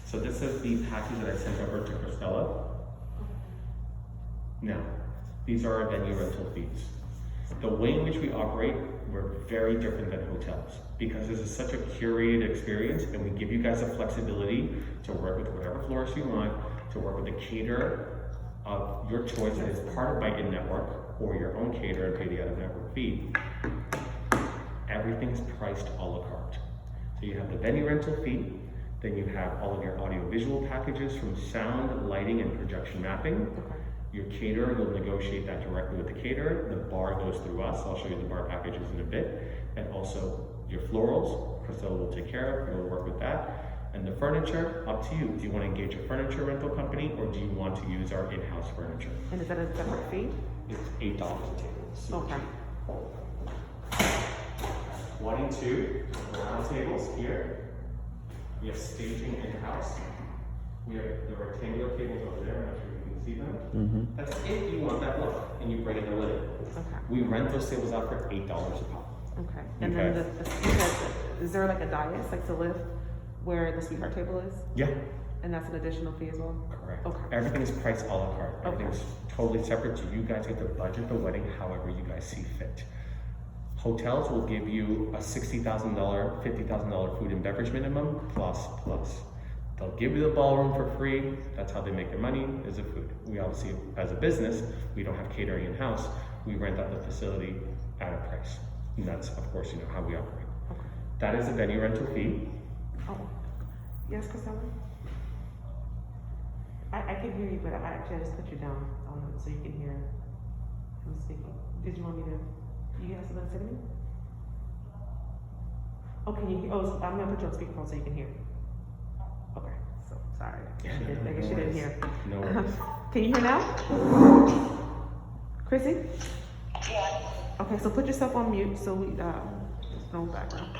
So this is the package that I sent over to Christella. Now, these are our venue rental fees. The way in which we operate, we're very different than hotels because this is such a curated experience and we give you guys the flexibility to work with whatever florist you want, to work with a caterer of your choice that is part of Bite In-Network or your own caterer and pay the out-of-network fee. Everything's priced a la carte. So you have the venue rental fee, then you have all of your audio-visual packages from sound, lighting, and projection mapping. Your caterer, you'll negotiate that directly with the caterer. The bar goes through us. I'll show you the bar packages in a bit. And also your florals, Priscilla will take care of, we'll work with that. And the furniture, up to you. Do you want to engage a furniture rental company or do you want to use our in-house furniture? And is that a separate fee? It's $8 a table. Okay. 1 and 2 round tables here. We have staging in-house. We have the rectangular tables over there. I'm not sure if you can see them. That's if you want that look and you bring in the lid. Okay. We rent those tables out for $8 a pop. Okay. And then is there like a dais like to lift where the sweetheart table is? Yeah, And that's an additional fee as well? correct. Okay. Everything is priced a la carte. Okay. Everything's totally separate, so you guys get to budget the wedding however you guys see fit. Hotels will give you a $60,000, $50,000 food and beverage minimum plus. They'll give you the ballroom for free. That's how they make their money, is the food. We obviously, as a business, we don't have catering in-house. We rent out the facility at a price. And that's, of course, how we operate. Okay. That is a venue rental fee. Oh. Yes, Christella? I can hear you, but I just put you down so you can hear him speaking. Did you want me to? You have something to say to me? Oh, can you? Oh, I'm gonna put you on speakerphone so you can hear. Okay. So sorry. I guess you didn't hear. No worries. Can you hear now? Chrissy? Yeah. Okay. So put yourself on mute so we there's no background.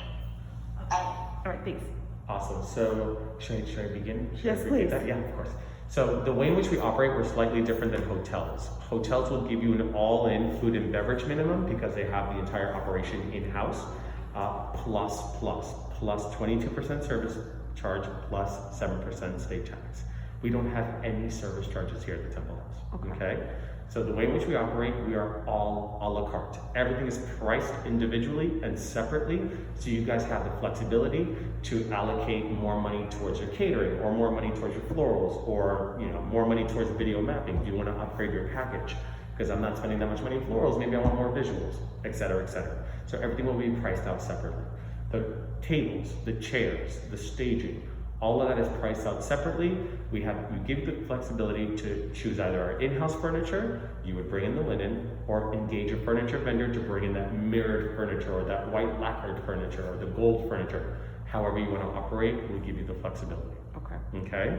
All right. Thanks. Awesome. So should I begin? Should Yes, I repeat please. that? Yeah, of course. So the way in which we operate, we're slightly different than hotels. Hotels will give you an all-in food and beverage minimum because they have the entire operation in-house, plus 22% service charge plus 7% state tax. We don't have any service charges here at the Temple House. Okay? So the way in which we operate, we are all a la carte. Everything is priced individually and separately, so you guys have the flexibility to allocate more money towards your catering, or more money towards your florals, or more money towards video mapping. Do you want to upgrade your package? Because I'm not spending that much money in florals, maybe I want more visuals, etc., etc. So everything will be priced out separately. The tables, the chairs, the staging, all of that is priced out separately. We give you the flexibility to choose either our in-house furniture, you would bring in the linen, or engage a furniture vendor to bring in that mirrored furniture, or that white lacquered furniture, or the gold furniture. However you want to operate, we give you the flexibility. Okay. Okay?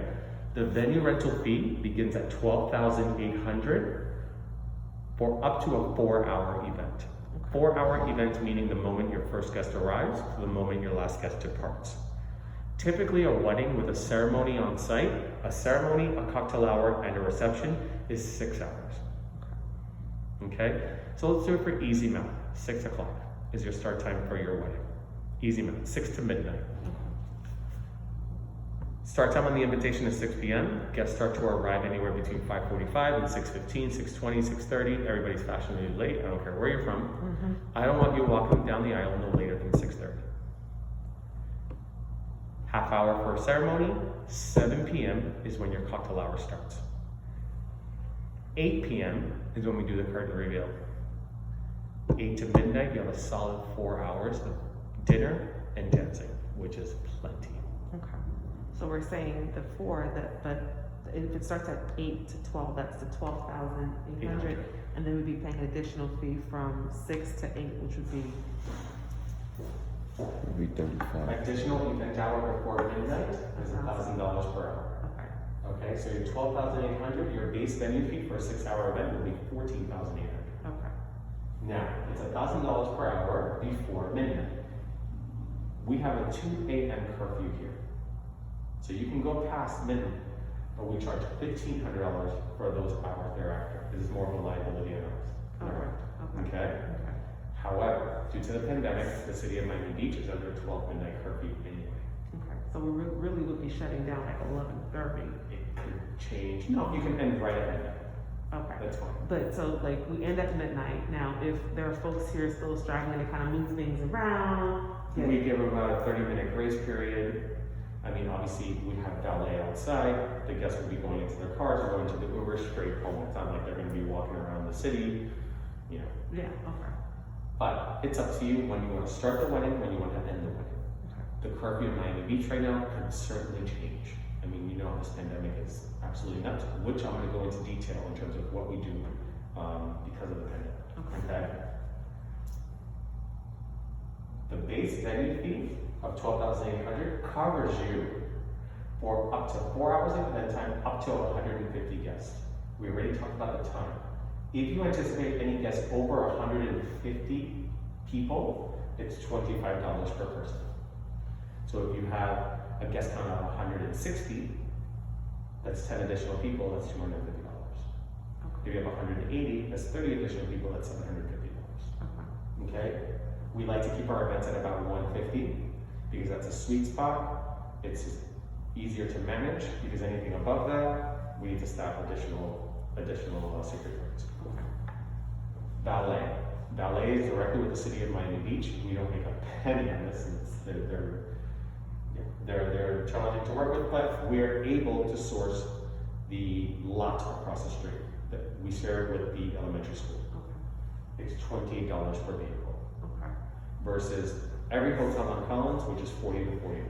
The venue rental fee begins at $12,800 for up to a 4-hour event. 4-hour event meaning the moment your first guest arrives to the moment your last guest departs. Typically, a wedding with a ceremony on site, a ceremony, a cocktail hour, and a reception is 6 hours. Okay? So let's do it for easy math. 6 o'clock is your start time for your wedding. Easy math, 6 to midnight. Start time on the invitation is 6 p.m. Guests start to arrive anywhere between 5:45 and 6:15, 6:20, 6:30. Everybody's fashionably late. I don't care where you're from. I don't want you walking down the aisle no later than 6:30. Half hour for a ceremony, 7 p.m. is when your cocktail hour starts. 8 p.m. is when we do the curtain reveal. 8 to midnight, you have a solid 4 hours of dinner and dancing, which is plenty. Okay. So we're saying the 4, but if it starts at 8 to 12, that's the 12,800, and then we'd be paying an additional fee from 6 to 8, which would be Maybe 35. Additional event hour before midnight is $1,000 per hour. okay. Okay, so your $12,800, your base venue fee for a 6-hour event will be $14,800. Okay. Now, it's $1,000 per hour before midnight. We have a 2 a.m. curfew here. So you can go past midnight, but we charge $1,500 for those hours thereafter. This is more of a liability on ours. Okay. Okay? Okay. However, due to the pandemic, the city of Miami Beach is under a 12 midnight curfew anyway. Okay. so we really would be shutting down like 11:30. It could change. No, you can end right at midnight. Okay. That's fine. But so like we end at midnight. Now, if there are folks here still struggling to kind of move things around, We give about a 30-minute grace period. I mean, obviously, we have valet outside. The guests will be going into their cars or going to the Uber straight home. It's not like they're going to be walking around the city, you know. yeah, okay. But it's up to you when you want to start the wedding, when you want to end the wedding. The curfew in Miami Beach right now can certainly change. I mean, you know, this pandemic is absolutely nuts, which I'm going to go into detail in terms of what we do because of the pandemic. Okay. The base venue fee of $12,800 covers you for up to 4 hours of event time, up to 150 guests. We already talked about the time. If you anticipate any guests over 150 people, it's $25 per person. So if you have a guest count of 160, that's 10 additional people, that's $250. If you have 180, that's 30 additional people, that's $750. Okay? We like to keep our events at about 150 because that's a sweet spot. It's easier to manage because anything above that, we need to staff additional security guards. Valet. Valet is directly with the city of Miami Beach. We don't make a penny on this. They're challenging to work with, but we're able to source the lot across the street that we share with the elementary school. It's $28 per vehicle. Versus every hotel on Collins, which is $40 to $45.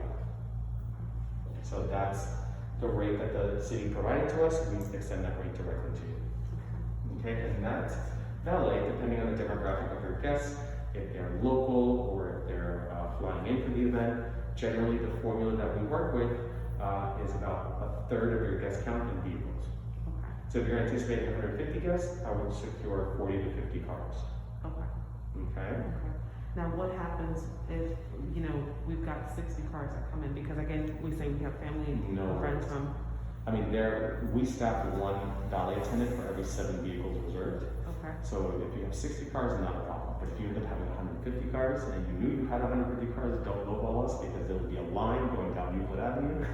So that's the rate that the city provided to us. We extend that rate directly to you. Okay, and that's valet, depending on the demographic of your guests, if they're local or if they're flying in for the event. Generally, the formula that we work with is about a third of your guest count in vehicles. So if you're anticipating 150 guests, I would secure 40 to 50 cars. Okay. Now, what happens if, you know, we've got 60 cars that come in? Because again, we say we have family and friends from. I mean, we staff one valet attendant for every 7 vehicles reserved. Okay. So if you have 60 cars, not a problem. But if you end up having 150 cars and you knew you had 150 cars, don't lowball us because there will be a line going down Euclid Avenue.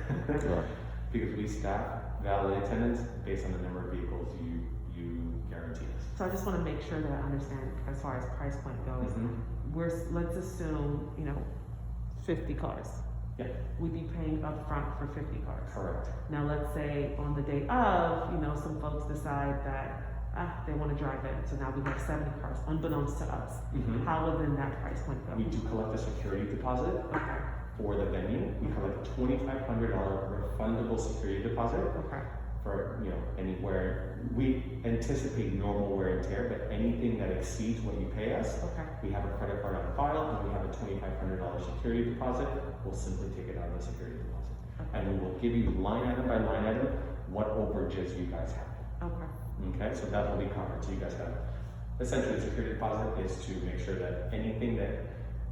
Because we staff valet attendants based on the number of vehicles you guarantee us. So I just want to make sure that I understand as far as price point goes. Let's assume, you know, 50 cars. Yeah. We'd be paying upfront for 50 cars. Correct. Now, let's say on the day of, you know, some folks decide that they want to drive in, so now we have 70 cars, unbeknownst to us. How would then that price point go? We do collect a security deposit for the venue. We collect a $2,500 refundable security deposit for, you know, anywhere. We anticipate normal wear and tear, but anything that exceeds what you pay us, we have a credit card on file and we have a $2,500 security deposit. We'll simply take it out of the security deposit. And we will give you line item by line item what overages you guys have. Okay, so that will be covered. So you guys have essentially the security deposit is to make sure that anything that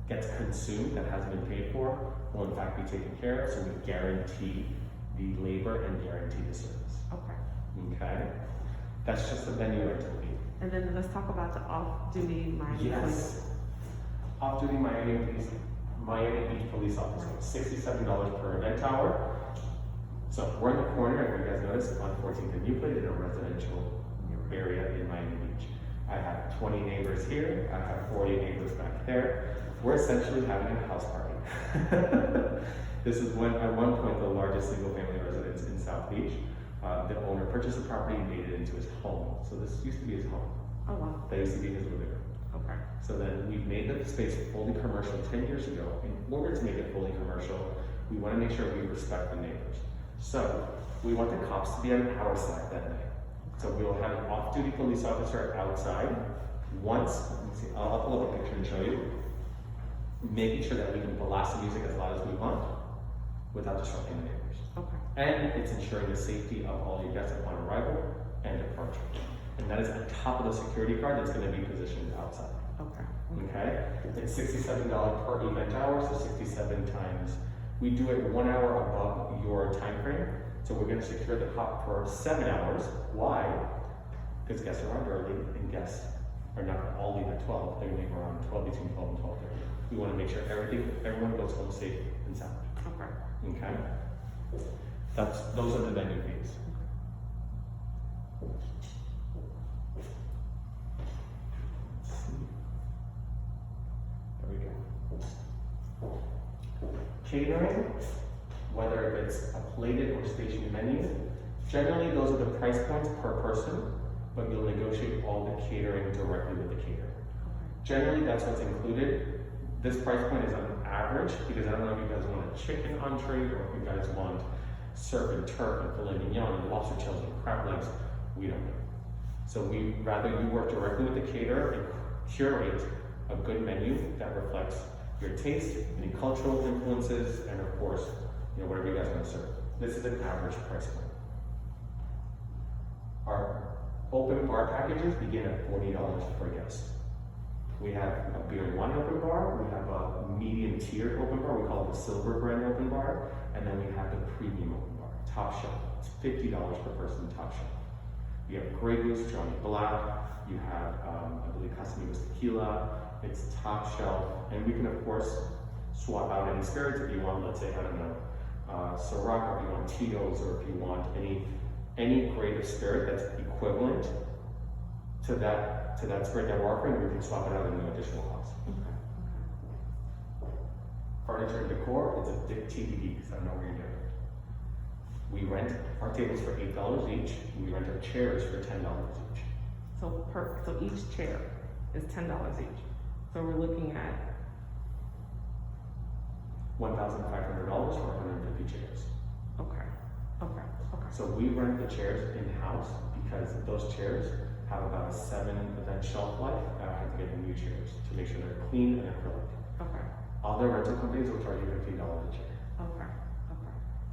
gets consumed that hasn't been paid for will in fact be taken care of. So we guarantee the labor and guarantee the service. Okay, that's just the venue activity. And then let's talk about the off-duty Miami police. Off-duty Miami Beach police officer, $67 per event hour. So we're in the corner, if you guys notice, on 14th and Euclid in a residential area in Miami Beach. I have 20 neighbors here, I have 40 neighbors back there. We're essentially having a house party. This is at one point the largest single family residence in South Beach. The owner purchased the property and made it into his home. So this used to be his home. Oh wow. That used to be his living room. So then we made the space fully commercial 10 years ago. In order to make it fully commercial, we want to make sure we respect the neighbors. So we want the cops to be on our side that night. So we will have an off-duty police officer outside once, I'll pull up a picture and show you, making sure that we can blast the music as loud as we want without disrupting the neighbors. And it's ensuring the safety of all your guests upon arrival and departure. And that is on top of the security guard that's going to be positioned outside. Okay? It's $67 per event hour, so 67 times. We do it 1 hour above your time frame. So we're going to secure the cop for 7 hours. Why? Because guests arrive early and guests are not going to all leave at 12. They leave around between 12 and 12:30. We want to make sure everyone goes home safe and sound. Okay. Okay? Those are the venue fees. There we go. Catering, whether it's a plated or stationed menu, generally those are the price points per person, but you'll negotiate all the catering directly with the caterer. Generally, that's what's included. This price point is on average, because I don't know if you guys want a chicken entree or if you guys want surf and turf and filet mignon and lobster tails and crab legs. We don't know. So we rather you work directly with the caterer and curate a good menu that reflects your taste, any cultural influences, and of course, whatever you guys want to serve. This is an average price point. Our open bar packages begin at $40 per guest. We have a beer and wine open bar, we have a medium tiered open bar, we call it the silver brand open bar, and then we have the premium open bar, top shelf. It's $50 per person, top shelf. You have Grey Goose, Johnny Black, you have, I believe, Casamigos Tequila, it's top shelf, and we can, of course, swap out any spirits if you want, let's say, I don't know, Ciroc, or if you want Tito's, or if you want any grade of spirit that's equivalent to that spirit that we're offering, we can swap it out at no additional cost. Furniture and decor, it's a big TBD, because I don't know where you're doing. We rent our tables for $8 each, and we rent our chairs for $10 each. So each chair is $10 each. So we're looking at $1,500 for 150 chairs. okay. So we rent the chairs in-house because those chairs have about a 7-event shelf life, and I have to get the new chairs to make sure they're clean and acrylic. Okay. Other rental companies will charge you $15 a chair. Okay.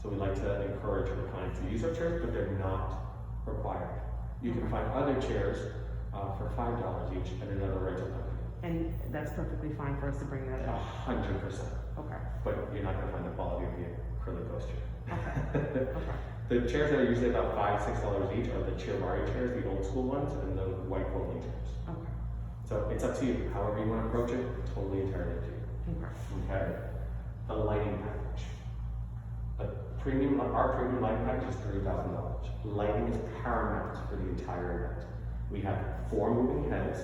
So we like to encourage our clients to use our chairs, but they're not required. You can find other chairs for $5 each at another rental company. And that's perfectly fine for us to bring that up. 100%. Okay. But you're not going to find the quality of the acrylic ghost chair. Okay. The chairs that are usually about $5-6 each are the Chirvari chairs, the old school ones, and the white folding chairs. Okay. So it's up to you. However you want to approach it, totally entirely up to you. Okay. Okay? The lighting package. Our premium lighting package is $3,000. Lighting is paramount for the entire event. We have 4 moving heads.